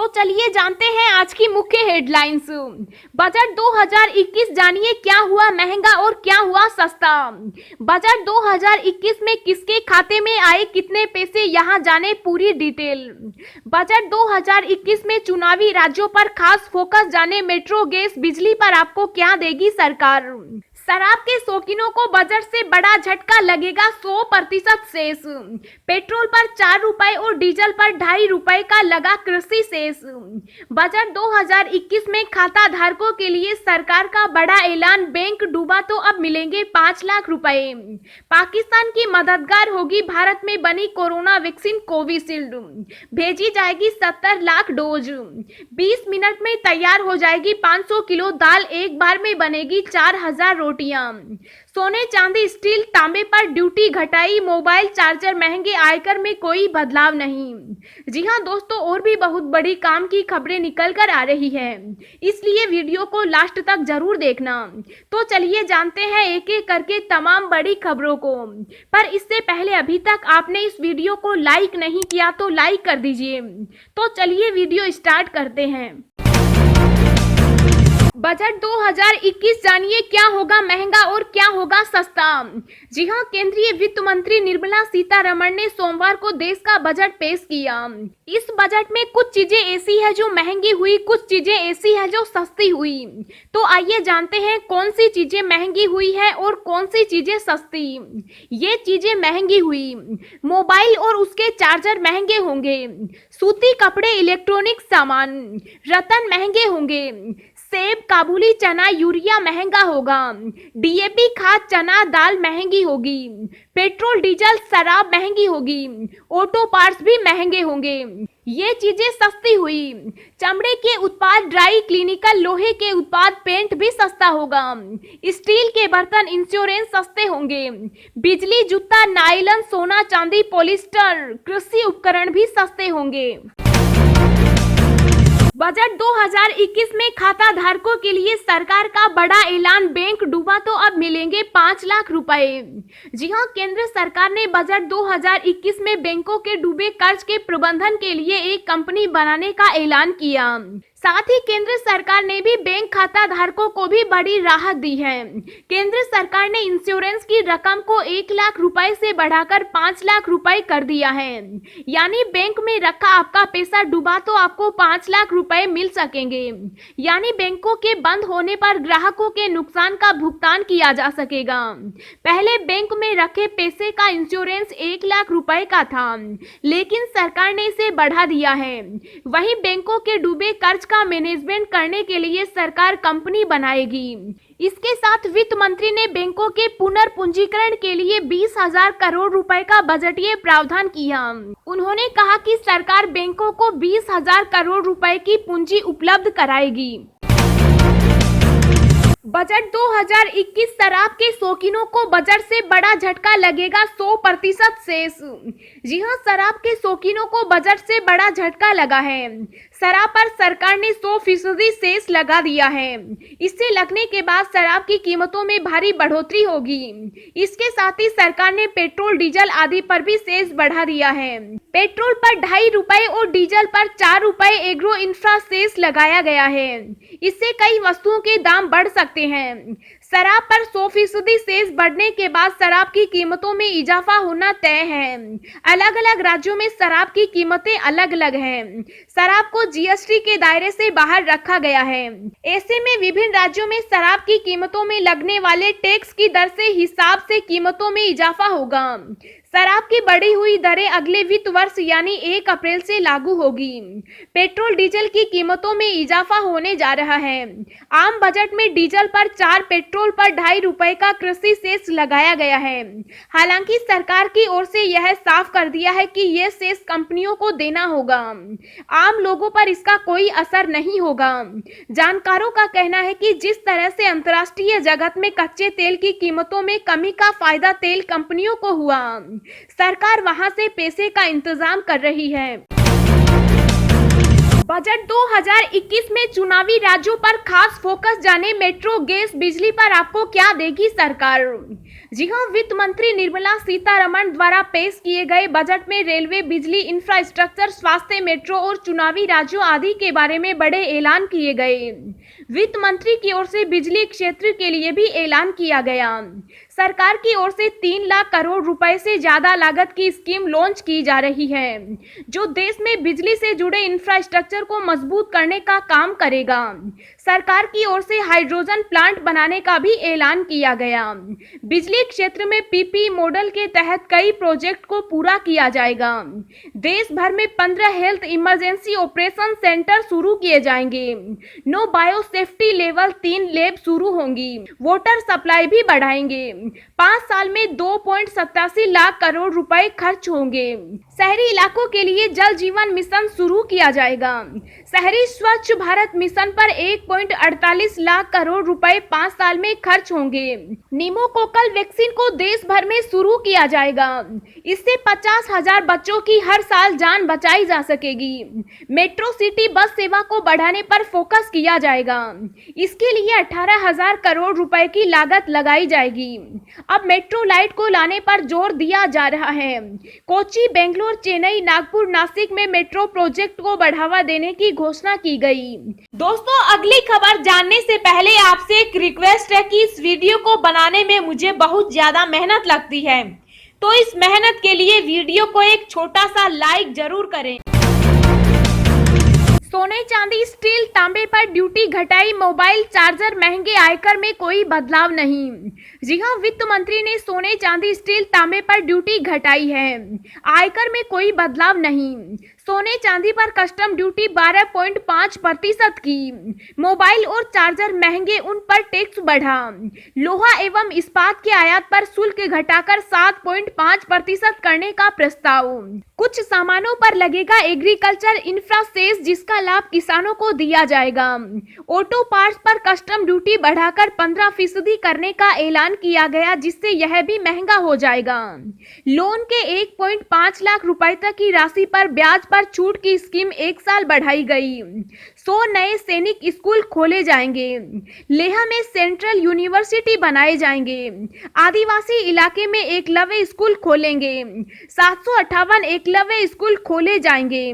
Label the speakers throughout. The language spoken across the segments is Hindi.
Speaker 1: तो चलिए जानते हैं आज की मुख्य हेडलाइंस। बजट 2021 जानिए क्या हुआ महंगा और क्या हुआ सस्ता। बजट 2021 में किसके खाते में आए कितने पैसे, यहाँ जाने पूरी डिटेल। बजट 2021 में चुनावी राज्यों पर खास फोकस, जाने मेट्रो, गैस, बिजली पर आपको क्या देगी सरकार। शराब के शौकीनों को बजट से बड़ा झटका लगेगा, 100% सेस। पेट्रोल पर 4 रुपए और डीजल पर 2.5 रुपए का लगा कृषि सेस। बजट 2021 में खाता धारकों के लिए सरकार का बड़ा ऐलान, बैंक डूबा तो अब मिलेंगे 5 लाख रुपए। पाकिस्तान की मददगार होगी भारत में बनी कोरोना वैक्सीन कोविशील्ड, भेजी जाएगी 70 लाख डोज। 20 मिनट में तैयार हो जाएगी 500 किलो दाल, एक बार में बनेगी 4000 रोटियां। सोने, चांदी, स्टील, तांबे पर ड्यूटी घटाई, मोबाइल चार्जर महंगे, आयकर में कोई बदलाव नहीं। जी हां दोस्तों, और भी बहुत बड़ी काम की खबरें निकल कर आ रही है, इसलिए वीडियो को लास्ट तक जरूर देखना। तो चलिए जानते हैं एक एक करके तमाम बड़ी खबरों को। पर इससे पहले अभी तक आपने इस वीडियो को लाइक नहीं किया तो लाइक कर दीजिए। तो चलिए वीडियो स्टार्ट करते हैं। बजट 2021 जानिए क्या होगा महंगा और क्या होगा सस्ता। जी हां, केंद्रीय वित्त मंत्री निर्मला सीतारमण ने सोमवार को देश का बजट पेश किया। इस बजट में कुछ चीजें ऐसी है जो महंगी हुई, कुछ चीजें ऐसी है जो सस्ती हुई। तो आइए जानते हैं कौन सी चीजें महंगी हुई है और कौन सी चीजें सस्ती। ये चीजें महंगी हुई, मोबाइल और उसके चार्जर महंगे होंगे, सूती कपड़े, इलेक्ट्रॉनिक सामान, रतन महंगे होंगे, सेब, काबुली चना, यूरिया महंगा होगा, डीएपी खाद, चना दाल महंगी होगी, पेट्रोल डीजल शराब महंगी होगी, ऑटो पार्ट्स भी महंगे होंगे। ये चीजें सस्ती हुई। चमड़े के उत्पाद, ड्राई क्लिनिकल, लोहे के उत्पाद, पेंट भी सस्ता होगा, स्टील के बर्तन, इंश्योरेंस सस्ते होंगे, बिजली, जूता, नायलन, सोना चांदी, पॉलिस्टर, कृषि उपकरण भी सस्ते होंगे। बजट 2021 में खाता धारकों के लिए सरकार का बड़ा ऐलान, बैंक डूबा तो अब मिलेंगे 5 लाख रुपए। जी हां, केंद्र सरकार ने बजट 2021 में बैंकों के डूबे कर्ज के प्रबंधन के लिए एक कंपनी बनाने का ऐलान किया। साथ ही केंद्र सरकार ने भी बैंक खाता धारकों को भी बड़ी राहत दी है। केंद्र सरकार ने इंश्योरेंस की रकम को 1 लाख रुपए से बढ़ाकर 5 लाख रुपए कर दिया है। यानी बैंक में रखा आपका पैसा डूबा तो आपको 5 लाख रुपए मिल सकेंगे। यानी बैंकों के बंद होने पर ग्राहकों के नुकसान का भुगतान किया जा सकेगा। पहले बैंक में रखे पैसे का इंश्योरेंस 1 लाख रुपए का था, लेकिन सरकार ने इसे बढ़ा दिया है। वहीं बैंकों के डूबे कर्ज का मैनेजमेंट करने के लिए सरकार कंपनी बनाएगी। इसके साथ वित्त मंत्री ने बैंकों के पुनर्पूंजीकरण के लिए 20,000 करोड़ रुपए का बजटीय प्रावधान किया। उन्होंने कहा कि सरकार बैंकों को 20,000 करोड़ रुपए की पूंजी उपलब्ध कराएगी। बजट 2021 शराब के शौकीनों को बजट से बड़ा झटका लगेगा, 100% सेस। जी हां, शराब के शौकीनों को बजट से बड़ा झटका लगा है। शराब पर सरकार ने 100% सेस लगा दिया है। इससे लगने के बाद शराब की कीमतों में भारी बढ़ोतरी होगी। इसके साथ ही सरकार ने पेट्रोल, डीजल आदि पर भी सेस बढ़ा दिया है। पेट्रोल पर 2.5 रुपए और डीजल पर 4 रुपए एग्रो इंफ्रा सेस लगाया गया है। इससे कई वस्तुओं के दाम बढ़ सकते हैं। शराब पर 100% सेस बढ़ने के बाद शराब की कीमतों में इजाफा होना तय है। अलग अलग राज्यों में शराब की कीमतें अलग अलग हैं। शराब को जीएसटी के दायरे से बाहर रखा गया है। ऐसे में विभिन्न राज्यों में शराब की कीमतों में लगने वाले टैक्स की दर से हिसाब से कीमतों में इजाफा होगा। शराब की बढ़ी हुई दरें अगले वित्त वर्ष यानी 1 अप्रैल से लागू होगी। पेट्रोल डीजल की कीमतों में इजाफा होने जा रहा है। आम बजट में डीजल पर 4, पेट्रोल पर 2.5 रुपए का कृषि सेस लगाया गया है। हालांकि सरकार की ओर से यह साफ कर दिया है कि यह सेस कंपनियों को देना होगा, आम लोगों पर इसका कोई असर नहीं होगा। जानकारों का कहना है कि जिस तरह से अंतर्राष्ट्रीय जगत में कच्चे तेल की कीमतों में कमी का फायदा तेल कंपनियों को हुआ, सरकार वहां से पैसे का इंतजाम कर रही है। बजट 2021 में चुनावी राज्यों पर खास फोकस, जाने मेट्रो, गैस, बिजली पर आपको क्या देगी सरकार। जी हां, वित्त मंत्री निर्मला सीतारमण द्वारा पेश किए गए बजट में रेलवे, बिजली, इंफ्रास्ट्रक्चर, स्वास्थ्य, मेट्रो और चुनावी राज्यों आदि के बारे में बड़े ऐलान किए गए। वित्त मंत्री की ओर से बिजली क्षेत्र के लिए भी ऐलान किया गया। सरकार की ओर से 3 लाख करोड़ रुपए से ज्यादा लागत की स्कीम लॉन्च की जा रही है, जो देश में बिजली से जुड़े इंफ्रास्ट्रक्चर को मजबूत करने का काम करेगा। सरकार की ओर से हाइड्रोजन प्लांट बनाने का भी ऐलान किया गया। बिजली क्षेत्र में पीपी मॉडल के तहत कई प्रोजेक्ट को पूरा किया जाएगा। देश भर में 15 हेल्थ इमरजेंसी ऑपरेशन सेंटर शुरू किए जाएंगे। No biosafety level 3 lab शुरू होंगी। वाटर सप्लाई भी बढ़ाएंगे। 5 साल में 2.87 लाख करोड़ रुपए खर्च होंगे। शहरी इलाकों के लिए जल जीवन मिशन शुरू किया जाएगा। शहरी स्वच्छ भारत मिशन पर 1.48 लाख करोड़ रुपए 5 साल में खर्च होंगे। निमोकोकल वैक्सीन को देश भर में शुरू किया जाएगा। इससे 50,000 बच्चों की हर साल जान बचाई जा सकेगी। मेट्रो सिटी बस सेवा को बढ़ाने पर फोकस किया जाएगा। इसके लिए 18,000 करोड़ रुपए की लागत लगाई जाएगी। अब मेट्रो लाइट को लाने पर जोर दिया जा रहा है। कोच्चि, बेंगलुरु, चेन्नई, नागपुर, नासिक में मेट्रो प्रोजेक्ट को बढ़ावा देने की घोषणा की गई। दोस्तों, अगली खबर जानने से पहले आपसे एक रिक्वेस्ट है कि इस वीडियो को बनाने में मुझे बहुत ज्यादा मेहनत लगती है, तो इस मेहनत के लिए वीडियो को एक छोटा सा लाइक जरूर करें। सोने, चांदी, स्टील, तांबे पर ड्यूटी घटाई, मोबाइल चार्जर महंगे, आयकर में कोई बदलाव नहीं। जी हां, वित्त मंत्री ने सोने, चांदी, स्टील, तांबे पर ड्यूटी घटाई है। आयकर में कोई बदलाव नहीं। सोने चांदी पर कस्टम ड्यूटी 12.5% की। मोबाइल और चार्जर महंगे, उन पर टैक्स बढ़ा। लोहा एवं इस्पात के आयात पर शुल्क घटाकर 7.5% करने का प्रस्ताव। कुछ सामानों पर लगेगा एग्रीकल्चर इंफ्रा सेस, जिसका लाभ किसानों को दिया जाएगा। ऑटो पार्ट्स पर कस्टम ड्यूटी बढ़ाकर 15% करने का ऐलान किया गया, जिससे यह भी महंगा हो जाएगा। लोन के 1.5 लाख रुपए तक की राशि पर ब्याज पर छूट की स्कीम 1 साल बढ़ाई गई। 100 नए सैनिक स्कूल खोले जाएंगे। लेह में सेंट्रल यूनिवर्सिटी बनाए जाएंगे। आदिवासी इलाके में एकलव्य स्कूल खोलेंगे। 758 एकलव्य स्कूल खोले जाएंगे।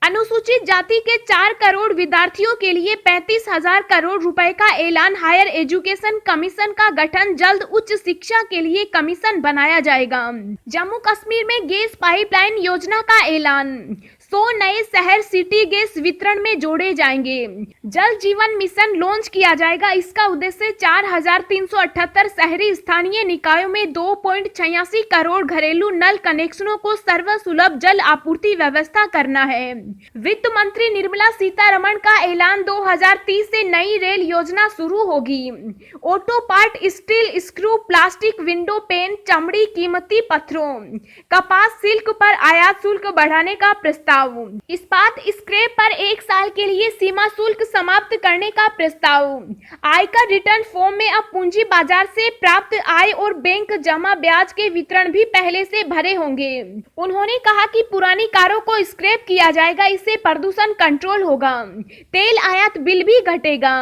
Speaker 1: अनुसूचित जाति के 4 करोड़ विद्यार्थियों के लिए 35,000 करोड़ रुपए का ऐलान। हायर एजुकेशन कमीशन का गठन, जल्द उच्च शिक्षा के लिए कमीशन बनाया जाएगा। जम्मू कश्मीर में गैस पाइपलाइन योजना का ऐलान। 100 नए शहर सिटी गैस वितरण में जोड़े जाएंगे। जल जीवन मिशन लॉन्च किया जाएगा। इसका उद्देश्य 4,378 शहरी स्थानीय निकायों में 2.86 करोड़ घरेलू नल कनेक्शनों को सर्वसुलभ जल आपूर्ति व्यवस्था करना है। वित्त मंत्री निर्मला सीतारमण का ऐलान, 2030 से नई रेल योजना शुरू होगी। Auto part, steel, screw, plastic, window pane, चमड़ी, कीमती पत्थरों, कपास, सिल्क पर आयात शुल्क बढ़ाने का प्रस्ताव। इस्पात स्क्रैप पर 1 साल के लिए सीमा शुल्क समाप्त करने का प्रस्ताव। आयकर रिटर्न फॉर्म में अब पूंजी बाजार से प्राप्त आय और बैंक जमा ब्याज के वितरण भी पहले से भरे होंगे। उन्होंने कहा कि पुरानी कारों को स्क्रैप किया जाएगा, इससे प्रदूषण कंट्रोल होगा। तेल आयात बिल भी घटेगा।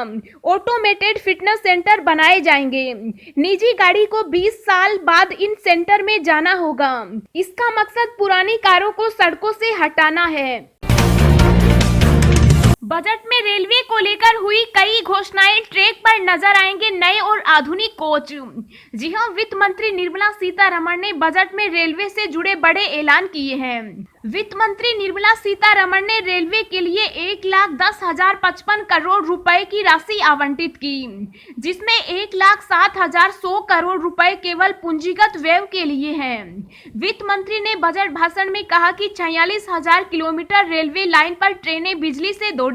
Speaker 1: ऑटोमेटेड फिटनेस सेंटर बनाए जाएंगे। निजी गाड़ी को 20 साल बाद इन सेंटर में जाना होगा। इसका मकसद पुरानी कारों को सड़कों से हटाना है। बजट में रेलवे को लेकर हुई कई घोषणाएं। ट्रैक पर नजर आएंगे नए और आधुनिक कोच। जी हां, वित्त मंत्री निर्मला सीतारमण ने बजट में रेलवे से जुड़े बड़े ऐलान किए हैं। वित्त मंत्री निर्मला सीतारमण ने रेलवे के लिए 1,10,055 करोड़ रुपए की राशि आवंटित की, जिसमें 1,07,100 करोड़ रुपए केवल पूंजीगत व्यय के लिए हैं। वित्त मंत्री ने बजट भाषण में कहा कि 46,000 किलोमीटर रेलवे लाइन पर ट्रेनें बिजली से दौड़ेंगी।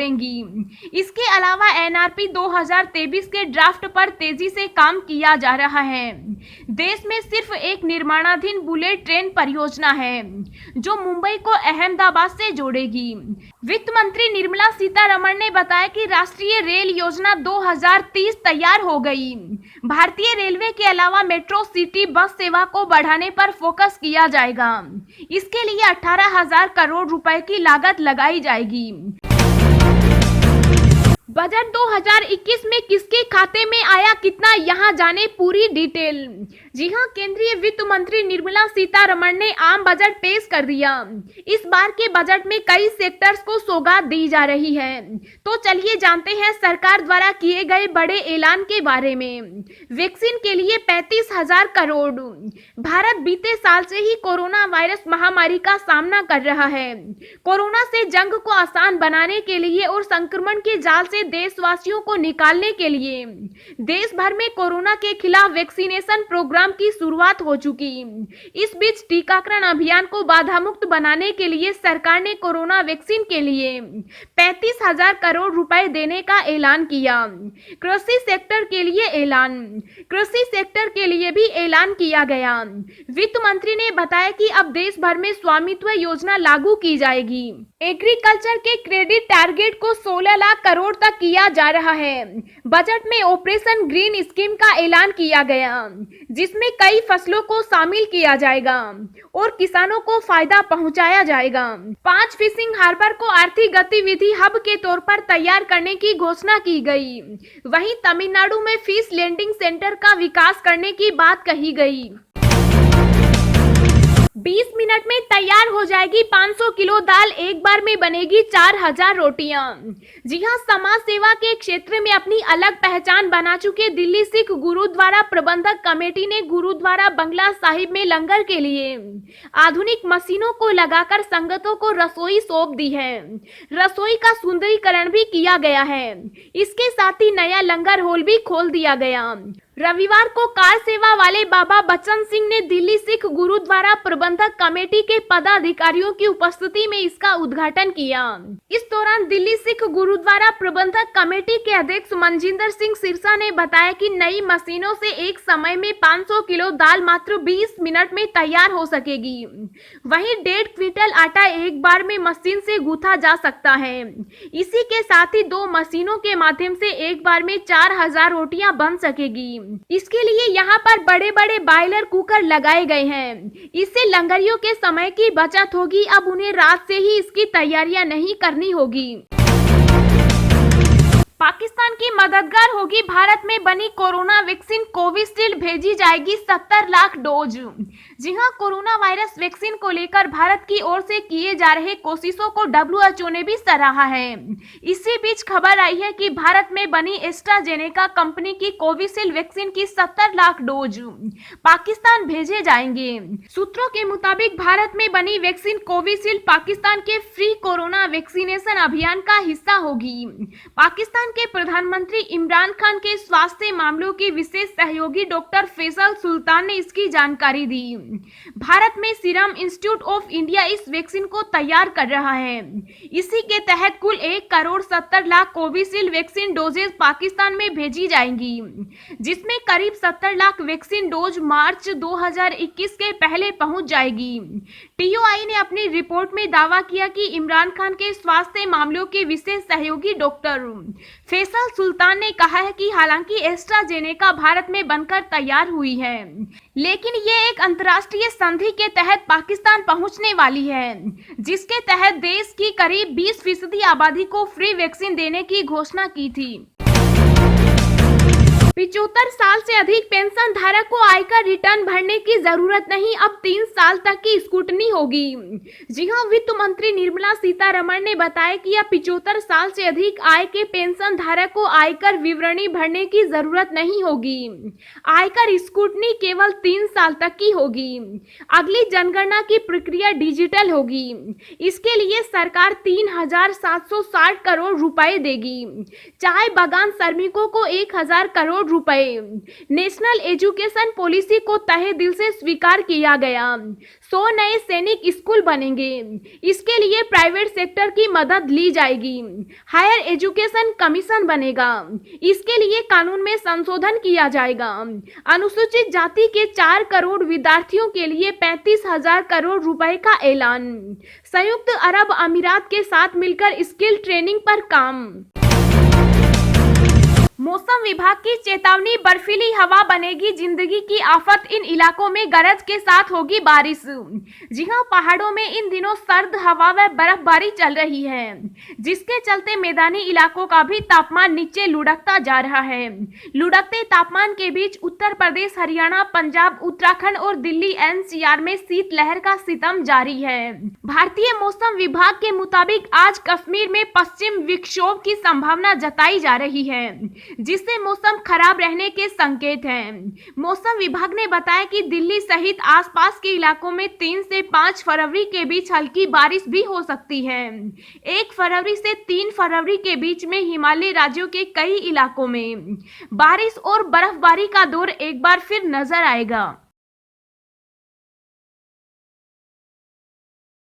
Speaker 1: इसके अलावा एनआरपी 2023 के ड्राफ्ट पर तेजी से काम किया जा रहा है। देश में सिर्फ एक निर्माणाधीन बुलेट ट्रेन परियोजना है, जो मुंबई को अहमदाबाद से जोड़ेगी। वित्त मंत्री निर्मला सीतारमण ने बताया कि राष्ट्रीय रेल योजना 2030 तैयार हो गई। भारतीय रेलवे के अलावा मेट्रो सिटी बस सेवा को बढ़ाने पर फोकस किया जाएगा। इसके लिए 18,000 करोड़ रुपए की लागत लगाई जाएगी। बजट 2021 में किसके खाते में आया कितना, यहाँ जाने पूरी डिटेल। जी हां, केंद्रीय वित्त मंत्री निर्मला सीतारमण ने आम बजट पेश कर दिया। इस बार के बजट में कई सेक्टर्स को सौगात दी जा रही है। तो चलिए जानते हैं सरकार द्वारा किए गए बड़े ऐलान के बारे में। वैक्सीन के लिए 35,000 करोड़। भारत बीते साल से ही कोरोना वायरस महामारी का सामना कर रहा है। कोरोना से जंग को आसान बनाने के लिए और संक्रमण के जाल से देशवासियों को निकालने के लिए देश भर में कोरोना के खिलाफ वैक्सीनेशन प्रोग्राम की शुरुआत हो चुकी। इस बीच टीकाकरण अभियान को बाधा मुक्त बनाने के लिए सरकार ने कोरोना वैक्सीन के लिए 35,000 करोड़ रुपए देने का ऐलान किया। कृषि सेक्टर के लिए ऐलान। कृषि सेक्टर के लिए भी ऐलान किया गया। वित्त मंत्री ने बताया कि अब देश भर में स्वामित्व योजना लागू की जाएगी। एग्रीकल्चर के क्रेडिट टारगेट को 16 लाख करोड़ तक किया जा रहा है। बजट में ऑपरेशन ग्रीन स्कीम का ऐलान किया गया, जिसमें कई फसलों को शामिल किया जाएगा और किसानों को फायदा पहुंचाया जाएगा। 5 फिशिंग हार्बर को आर्थिक गतिविधि हब के तौर पर तैयार करने की घोषणा की गई। वहीं तमिलनाडु में फिश लैंडिंग सेंटर का विकास करने की बात कही गई। 20 मिनट में तैयार हो जाएगी 500 किलो दाल, एक बार में बनेगी 4,000 रोटियां। जी हां, समाज सेवा के क्षेत्र में अपनी अलग पहचान बना चुके दिल्ली सिख गुरुद्वारा प्रबंधक कमेटी ने गुरुद्वारा बंगला साहिब में लंगर के लिए आधुनिक मशीनों को लगाकर संगतों को रसोई सौंप दी है। रसोई का सुंदरीकरण भी किया गया है। इसके साथ ही नया लंगर हॉल भी खोल दिया गया। रविवार को कार सेवा वाले बाबा बच्चन सिंह ने दिल्ली सिख गुरुद्वारा प्रबंधक कमेटी के पदाधिकारियों की उपस्थिति में इसका उद्घाटन किया। इस दौरान दिल्ली सिख गुरुद्वारा प्रबंधक कमेटी के अध्यक्ष मनजिंदर सिंह सिरसा ने बताया कि नई मशीनों से एक समय में 500 किलो दाल मात्र 20 मिनट में तैयार हो सकेगी। वहीं 1.5 क्विंटल आटा एक बार में मशीन से गूंथा जा सकता है। इसी के साथ ही 2 मशीनों के माध्यम से एक बार में 4,000 रोटियां बन सकेगी। इसके लिए यहाँ पर बड़े बड़े बॉयलर कुकर लगाए गए हैं। इससे लंगरियों के समय की बचत होगी। अब उन्हें रात से ही इसकी तैयारियां नहीं करनी होगी। पाकिस्तान की मददगार होगी भारत में बनी कोरोना वैक्सीन। कोविशील्ड भेजी जाएगी 70 लाख डोज। जी हां, कोरोना वायरस वैक्सीन को लेकर भारत की ओर से किए जा रहे कोशिशों को WHO ने भी सराहा है। इसी बीच खबर आई है कि भारत में बनी एस्ट्राजेनेका कंपनी की कोविशील्ड वैक्सीन की 70 लाख डोज पाकिस्तान भेजे जाएंगे। सूत्रों के मुताबिक भारत में बनी वैक्सीन कोविशील्ड पाकिस्तान के फ्री कोरोना वैक्सीनेशन अभियान का हिस्सा होगी। पाकिस्तान के प्रधानमंत्री इमरान खान के स्वास्थ्य मामलों के विशेष सहयोगी डॉक्टर फैसल सुल्तान ने इसकी जानकारी दी। भारत में सीरम इंस्टीट्यूट ऑफ इंडिया इस वैक्सीन को तैयार कर रहा है। इसी के तहत कुल 1 crore 70 lakh Covishield vaccine doses Pakistan में भेजी जाएंगी, जिसमें करीब 70 लाख वैक्सीन डोज मार्च 2021 के पहले पहुंच जाएगी। TOI ने अपनी रिपोर्ट में दावा किया कि इमरान खान के स्वास्थ्य मामलों के विशेष सहयोगी डॉक्टर फैसल सुल्तान ने कहा है कि हालांकि एस्ट्राजेनेका भारत में बनकर तैयार हुई है, लेकिन ये एक अंतर्राष्ट्रीय संधि के तहत पाकिस्तान पहुंचने वाली है, जिसके तहत देश की करीब 20% आबादी को फ्री वैक्सीन देने की घोषणा की थी। 75 साल से अधिक पेंशन धारक को आयकर रिटर्न भरने की जरूरत नहीं, अब 3 साल तक की स्क्रूटनी होगी। जी हां, वित्त मंत्री निर्मला सीतारमण ने बताया कि अब 75 साल से अधिक आय के पेंशन धारक को आयकर विवरणी भरने की जरूरत नहीं होगी। आयकर स्क्रूटनी केवल 3 साल तक की होगी। अगली जनगणना की प्रक्रिया डिजिटल होगी। इसके लिए सरकार 3,760 करोड़ रुपए देगी। चाय बागान श्रमिकों को 1,000 करोड़ रुपए। नेशनल एजुकेशन पॉलिसी को तहे दिल से स्वीकार किया गया। 100 नए सैनिक स्कूल बनेंगे। इसके लिए प्राइवेट सेक्टर की मदद ली जाएगी। हायर एजुकेशन कमीशन बनेगा। इसके लिए कानून में संशोधन किया जाएगा। अनुसूचित जाति के 4 करोड़ विद्यार्थियों के लिए 35,000 करोड़ रुपए का ऐलान। संयुक्त अरब अमीरात के साथ मिलकर स्किल ट्रेनिंग पर काम। मौसम विभाग की चेतावनी, बर्फीली हवा बनेगी जिंदगी की आफत, इन इलाकों में गरज के साथ होगी बारिश। जी हां, पहाड़ों में इन दिनों सर्द हवा व बर्फबारी चल रही है, जिसके चलते मैदानी इलाकों का भी तापमान नीचे लुढ़कता जा रहा है। लुढ़कते तापमान के बीच उत्तर प्रदेश, हरियाणा, पंजाब, उत्तराखंड और दिल्ली एनसीआर में शीतलहर का सितम जारी है। भारतीय मौसम विभाग के मुताबिक आज कश्मीर में पश्चिम विक्षोभ की संभावना जताई जा रही है, जिससे मौसम खराब रहने के संकेत हैं। मौसम विभाग ने बताया कि दिल्ली सहित आसपास के इलाकों में 3 से 5 फरवरी के बीच हल्की बारिश भी हो सकती है। 1 फरवरी से 3 फरवरी के बीच में हिमालयी राज्यों के कई इलाकों में बारिश और बर्फबारी का दौर एक बार फिर नजर आएगा।